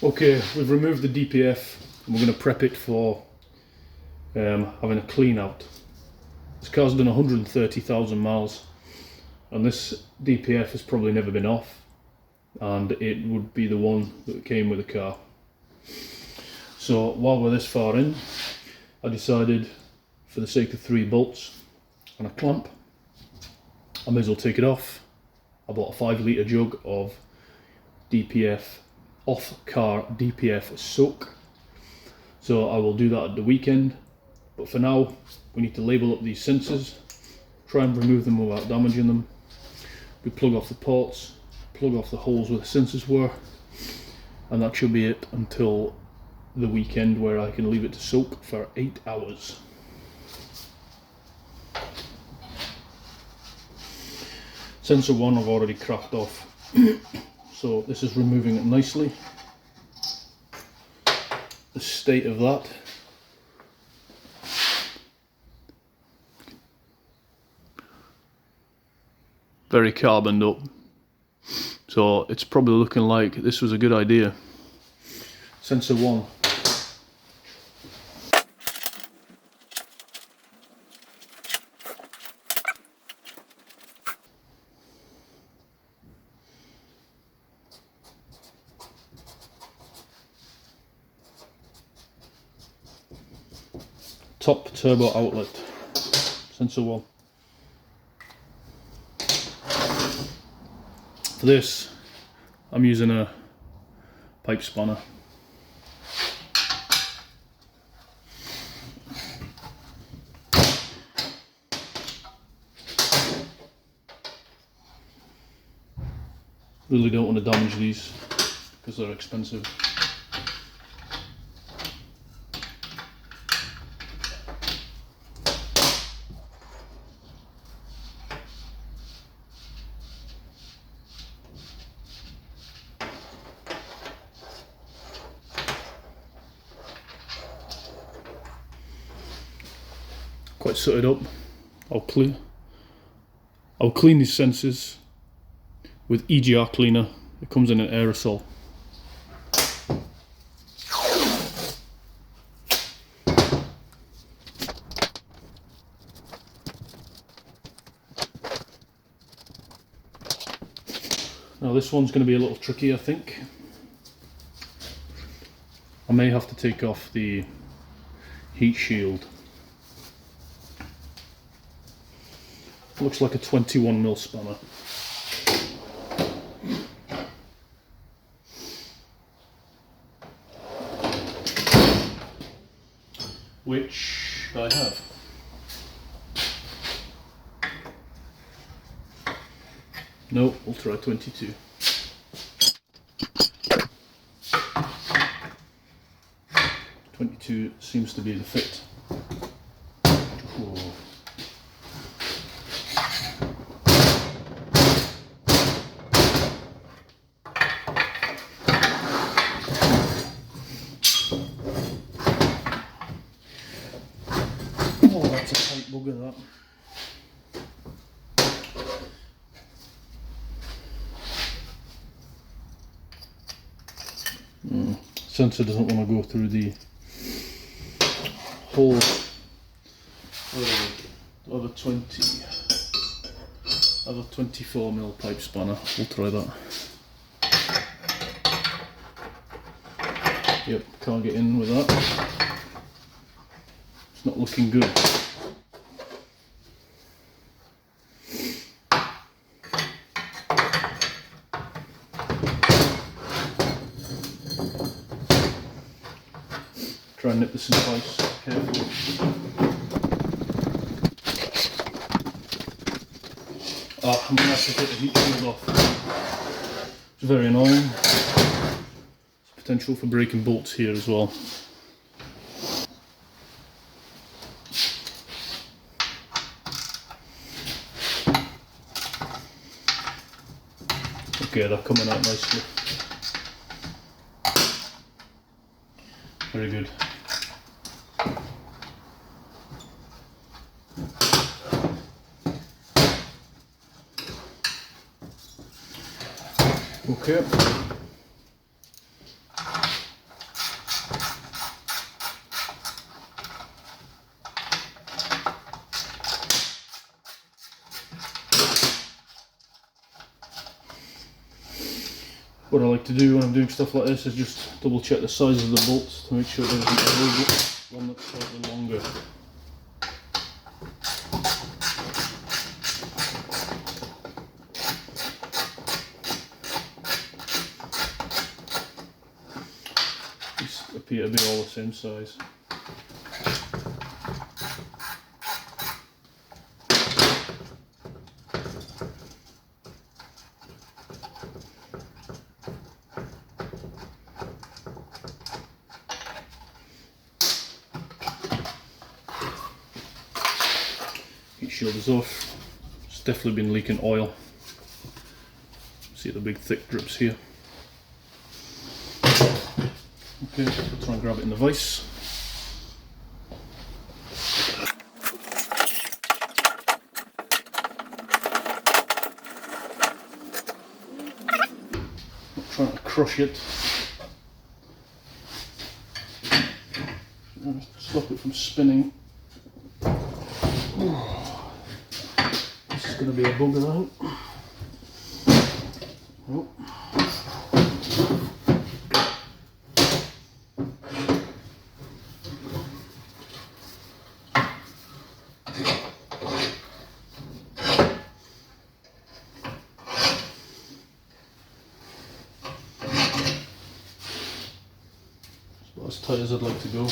Okay, we've removed the DPF and we're going to prep it for having a clean out. This car's done 130,000 miles and this DPF has probably never been off, and it would be the one that came with the car. So while we're this far in, I decided, for the sake of 3 bolts and a clamp, I may as well take it off. I bought a 5 litre jug of DPF, off-car DPF soak. So I will do that at the weekend, but for now we need to label up these sensors, try and remove them without damaging them. We plug off the ports, plug off the holes where the sensors were, and that should be it until the weekend, where I can leave it to soak for 8 hours. Sensor 1 I've already cracked off, so this is removing it nicely. The state of that. Very carboned up, so it's probably looking like this was a good idea. Sensor 1. Top turbo outlet, sensor 1. For this, I'm using a pipe spanner. Really don't want to damage these because they're expensive. Quite sooted up. I'll clean these sensors with EGR cleaner. It comes in an aerosol. Now this one's going to be a little tricky, I think. I may have to take off the heat shield. Looks like a 21mm spanner. Which I have. No, we'll try 22. .22 seems to be the fit. Whoa. Oh, that's a tight bugger, that. Sensor doesn't want to go through the hole. I have a 24mm pipe spanner. We'll try that. Yep, can't get in with that. It's not looking good. Try and nip this in place carefully. I'm going to have to take the heat shield off. It's very annoying. There's potential for breaking bolts here as well. Okay, they're coming out nicely. Very good. Okay. what I like to do when I'm doing stuff like this is just double check the size of the bolts to make sure there isn't one that's slightly longer. These appear to be all the same size. Heat shield is off. It's definitely been leaking oil. See the big thick drips here. Okay, so we'll try and grab it in the vise. Not trying to crush it. Stop it from spinning. This is going to be a bugger out. Oh. It's about as tight as I'd like to go.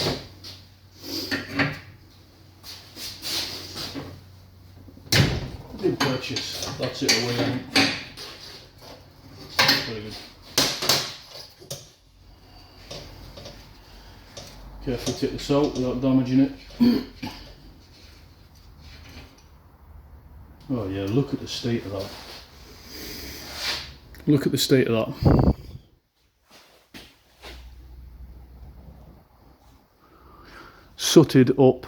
Big purchase. That's it away, I think. Very good. Carefully take this out without damaging it. Oh yeah, look at the state of that. Look at the state of that. Sooted up.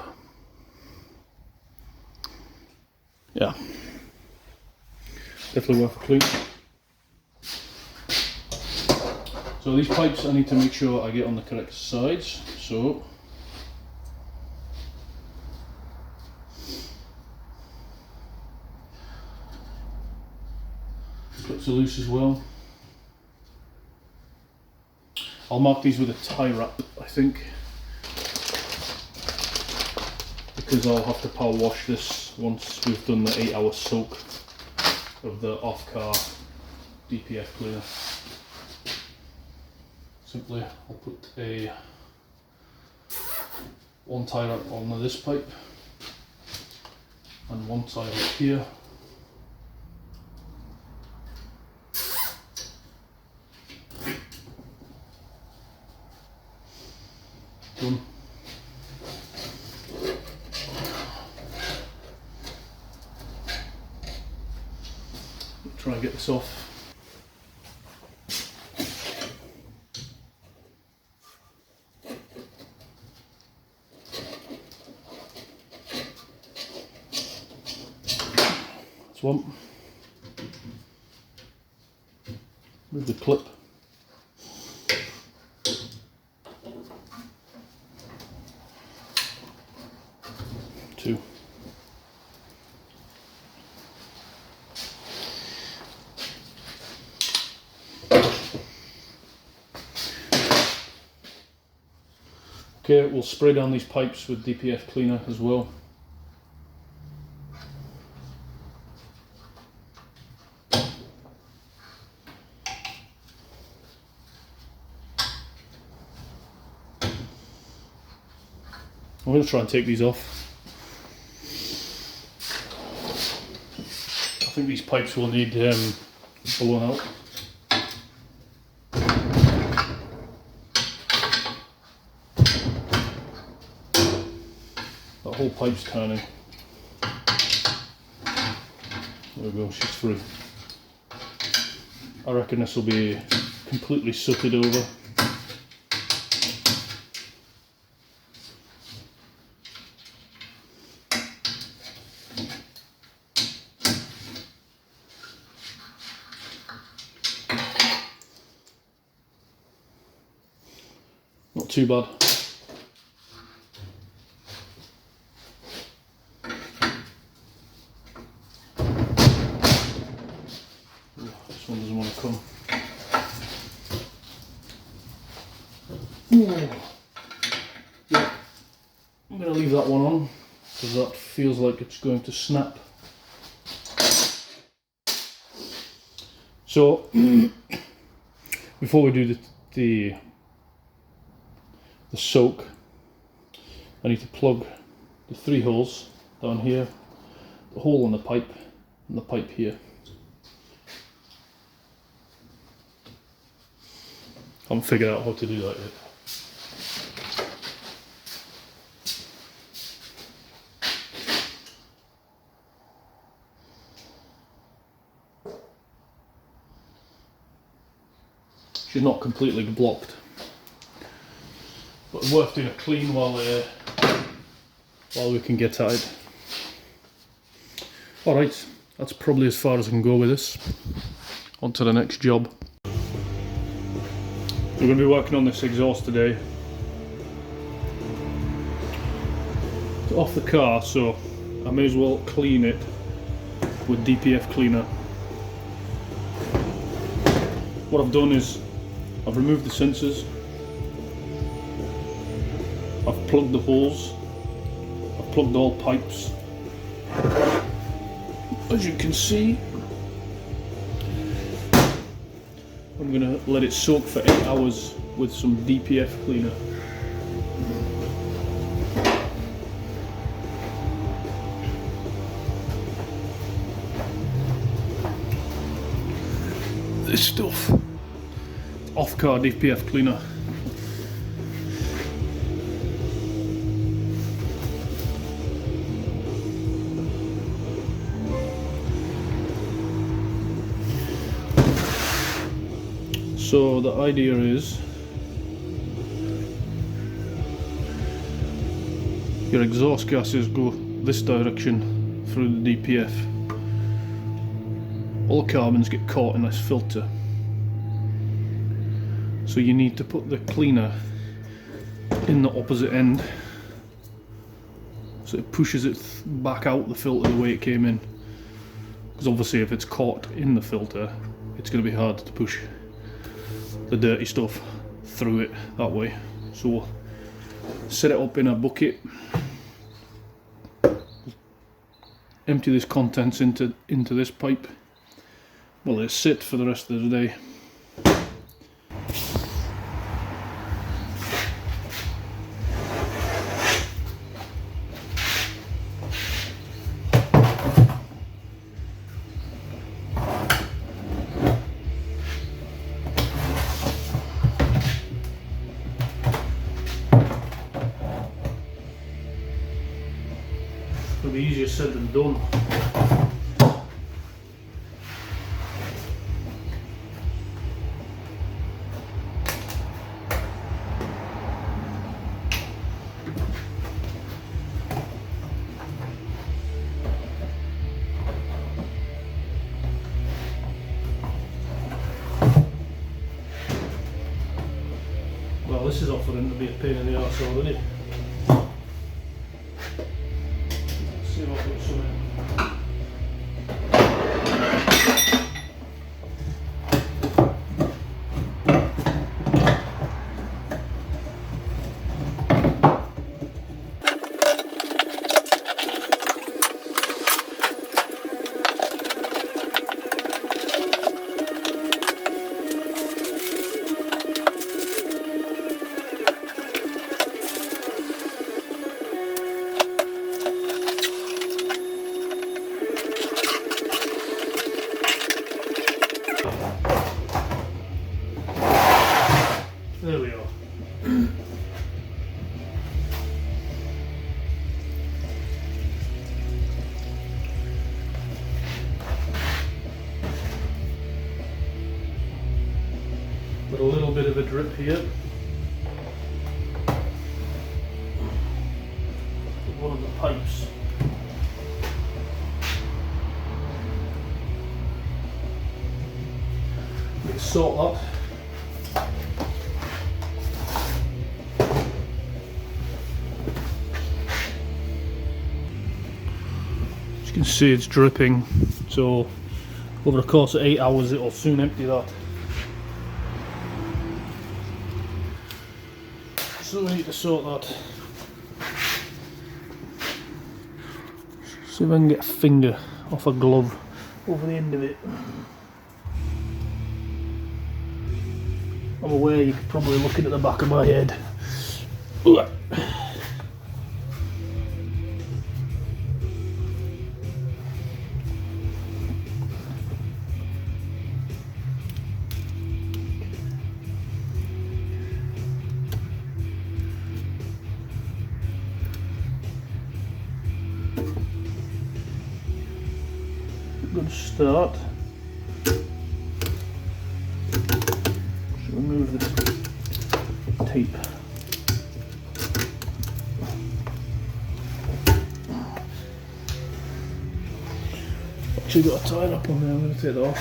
Yeah. Definitely worth a clean. So these pipes I need to make sure I get on the correct sides. So clips are loose as well. I'll mark these with a tie wrap, I think, because I'll have to power wash this once we've done the 8-hour soak of the off-car DPF cleaner. Simply, I'll put a one tie wrap on this pipe and one tie up here. Done. Try and get this off. That's one. Move the clip. Two. Okay, we'll spray down these pipes with DPF cleaner as well. I'm going to try and take these off. I think these pipes will need blown out. That whole pipe's turning. There we go, she's free. I reckon this will be completely sooted over. Not too bad. This one doesn't want to come. Yeah, I'm going to leave that one on because that feels like it's going to snap. So before we do the soak, I need to plug the 3 holes down here, the hole in the pipe, and the pipe here. I haven't figured out how to do that yet. She's not completely blocked, but it's worth doing a clean while we can get at it. Alright, that's probably as far as I can go with this. On to the next job. We're going to be working on this exhaust today. It's off the car, so I may as well clean it with DPF cleaner. What I've done is I've removed the sensors, I've plugged the holes, I've plugged all pipes. As you can see, I'm going to let it soak for 8 hours with some DPF cleaner. This stuff, off-car DPF cleaner. So the idea is your exhaust gases go this direction through the DPF. All carbons get caught in this filter. So you need to put the cleaner in the opposite end so it pushes it back out the filter the way it came in. Because obviously if it's caught in the filter, it's going to be hard to push the dirty stuff through it that way. So we'll set it up in a bucket, empty this contents into this pipe, we'll let it sit for the rest of the day. It'll be easier said than done. Well, this is offering to be a pain in the arse, isn't it? See if I put some in. There we are. With a little bit of a drip here. With one of the pipes. Let's sort that. You can see it's dripping, so over the course of 8 hours it'll soon empty that. So we need to sort that. See if I can get a finger off a glove over the end of it. I'm aware you're probably looking at the back of my head. Good start. Just remove this tape. Actually got a tie up on there, I'm going to take that off.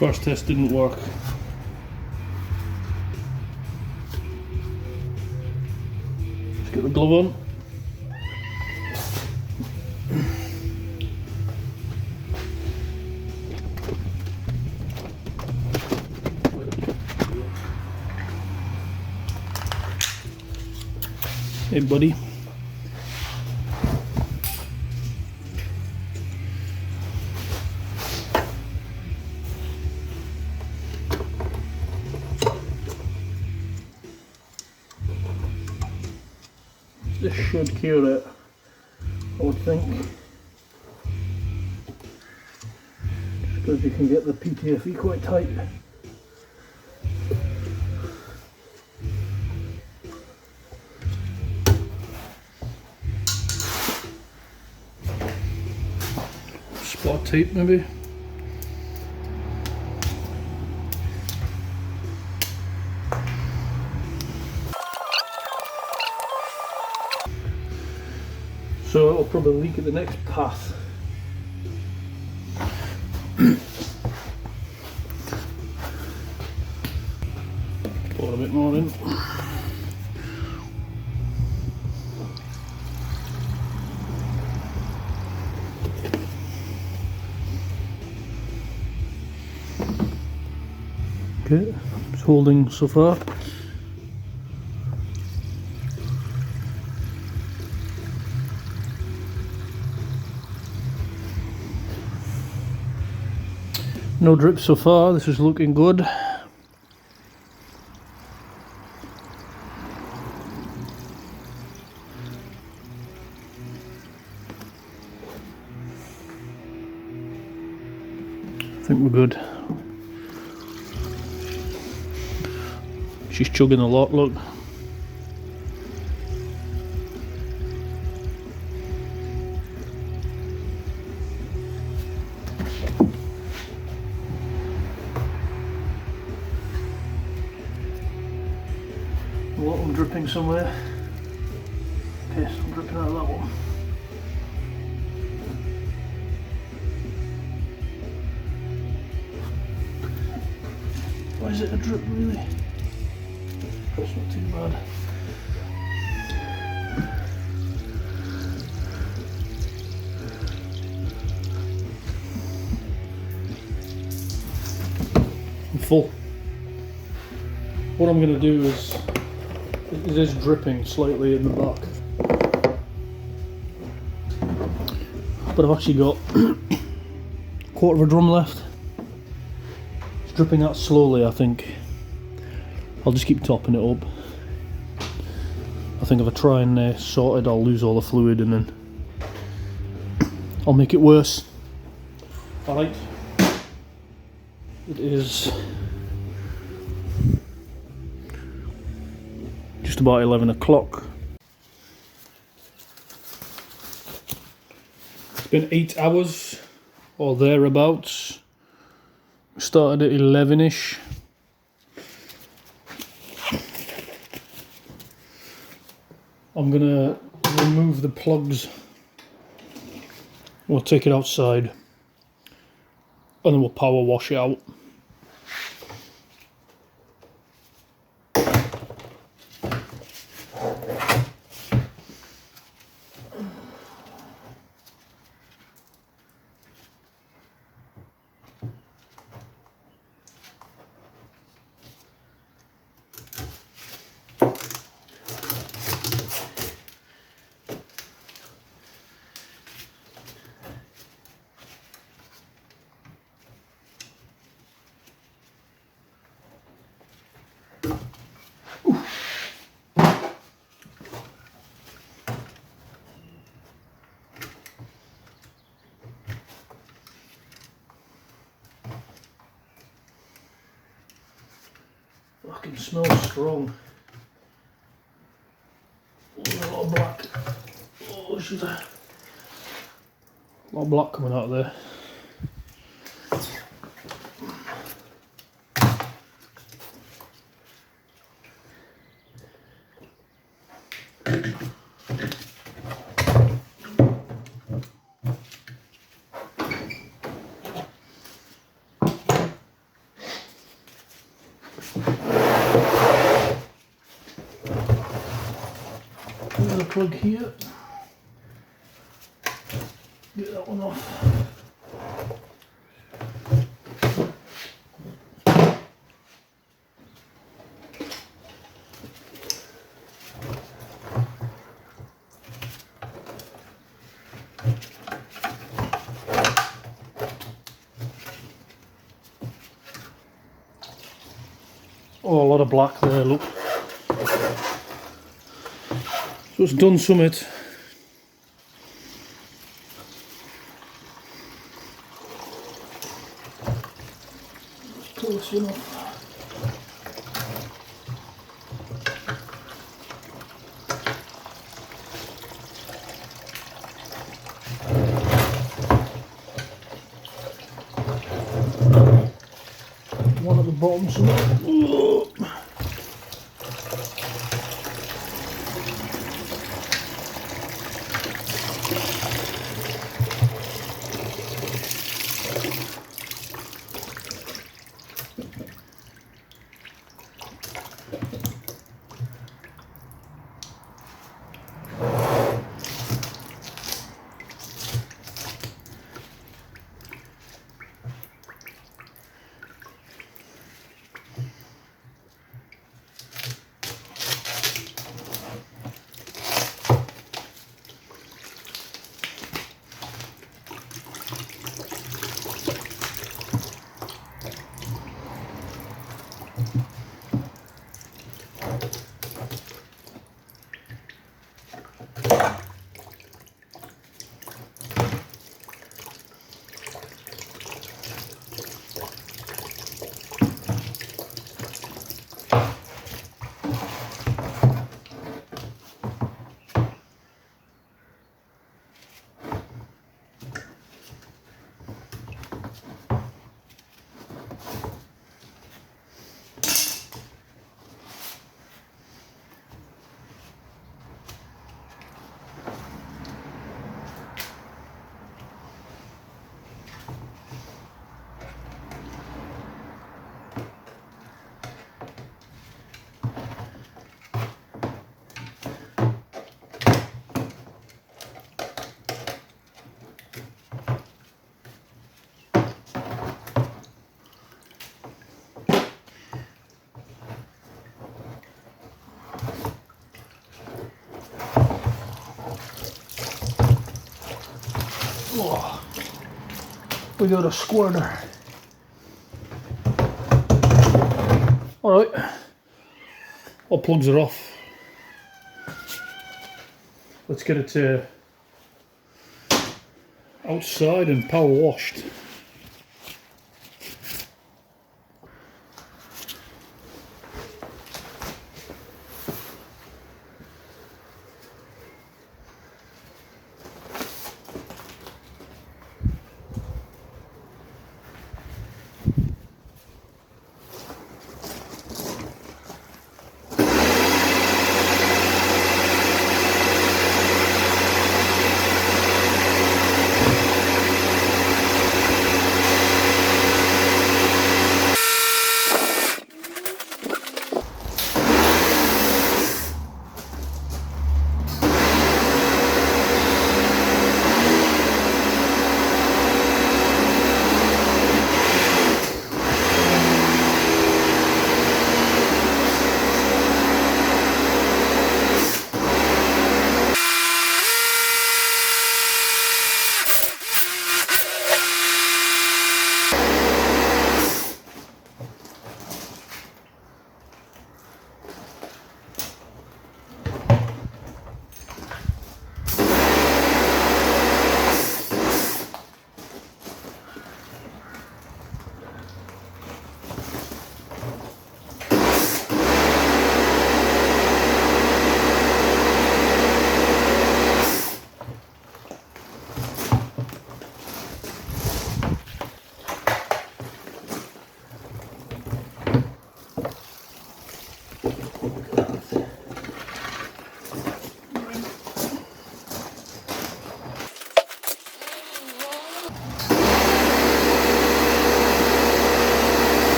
First test didn't work. Let's get the glove on. Hey buddy. This should cure it, I would think. Just because you can get the PTFE quite tight. Spot tape maybe. So it'll probably leak at the next path. Pour a bit more in. Okay, it's holding so far. No drip so far, this is looking good. I think we're good. She's chugging a lot, look. A lot of them dripping somewhere. Piss, I'm dripping out of that one. Why is it a drip really? That's not too bad. I'm full. What I'm going to do is, it is dripping slightly in the back, but I've actually got a quarter of a drum left. It's dripping out slowly, I think. I'll just keep topping it up. I think if I try and sort it, I'll lose all the fluid and then I'll make it worse. Alright, it is just about 11 o'clock. It's been 8 hours or thereabouts. Started at 11ish. I'm gonna remove the plugs. We'll take it outside and then we'll power wash it out. Fucking smells strong. Oh, there's a lot of black. Oh, she's a lot of black coming out of there. Another plug here. Get that one off. Oh, a lot of black there, look. So it's done summit. Let's pull this one off. One at the bottom somewhere. Oh, we got a squirter. Alright, all plugs are off. Let's get it outside and power washed.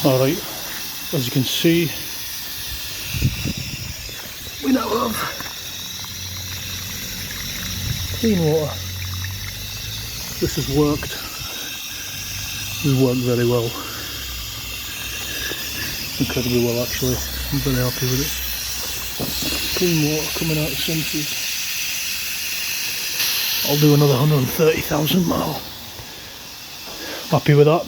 Alright, as you can see, we now have clean water. This has worked. This has worked very well. Incredibly well actually. I'm very happy with it. Clean water coming out of sensors. I'll do another 130,000 mile. Happy with that.